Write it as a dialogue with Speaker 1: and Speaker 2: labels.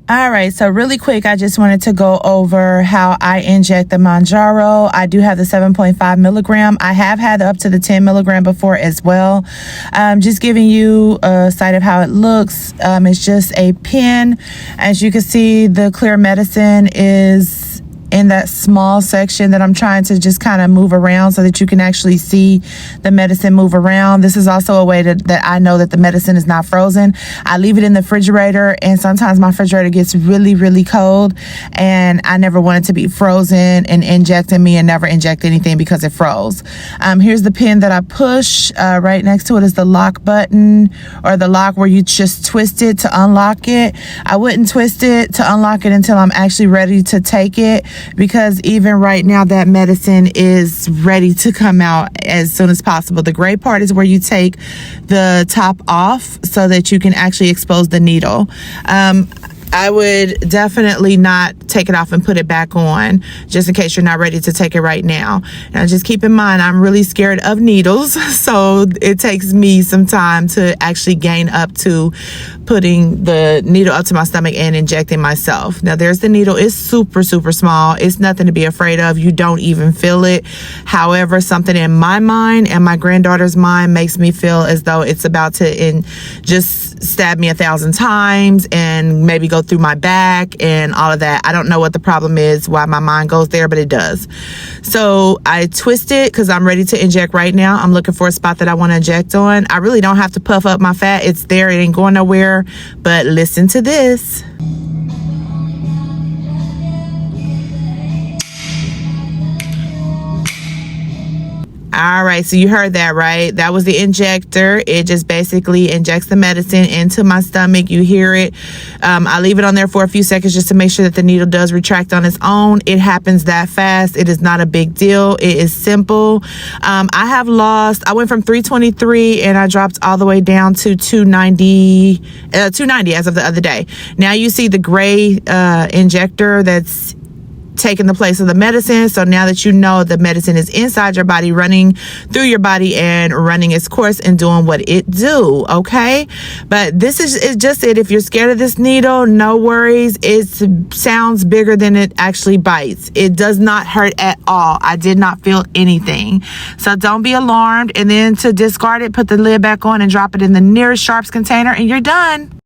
Speaker 1: All right, so really quick, I just wanted to go over how I inject the Manjaro. I do have the 7.5 milligram. I have had up to the 10 milligram before as well. Just giving you a sight of how it looks. It's just a pen. As you can see, the clear medicine is in that small section that I'm trying to just kind of move around so that you can actually see the medicine move around. This is also a way that I know that the medicine is not frozen. I leave it in the refrigerator, and sometimes my refrigerator gets really, really cold, and I never want it to be frozen and injecting me and never inject anything because it froze. Here's the pin that I push. Right next to it is the lock button, or the lock where you just twist it to unlock it. I wouldn't twist it to unlock it until I'm actually ready to take it, because even right now that medicine is ready to come out as soon as possible. The gray part is where you take the top off so that you can actually expose the needle. I would definitely not take it off and put it back on, just in case you're not ready to take it right now. Now, just keep in mind, I'm really scared of needles, so it takes me some time to actually gain up to putting the needle up to my stomach and injecting myself. Now, there's the needle. It's super, super small. It's nothing to be afraid of. You don't even feel it. However, something in my mind and my granddaughter's mind makes me feel as though it's about to just stab me 1,000 times and maybe go through my back and all of that. I don't know what the problem is, why my mind goes there, but it does. So I twist it because I'm ready to inject right now. I'm looking for a spot that I want to inject on. I really don't have to puff up my fat. It's there. It ain't going nowhere. But listen to this. All right, so you heard that, right? That was the injector. It just basically injects the medicine into my stomach. You hear it. I leave it on there for a few seconds just to make sure that the needle does retract on its own. It happens that fast. It is not a big deal. It is simple. I went from 323 and I dropped all the way down to 290 as of the other day. Now you see the gray injector that's taking the place of the medicine. So now that you know the medicine is inside your body, running through your body and running its course and doing what it do, okay? But this is just it. If you're scared of this needle, no worries. It sounds bigger than it actually bites. It does not hurt at all. I did not feel anything. So don't be alarmed. And then to discard it, put the lid back on and drop it in the nearest sharps container and you're done.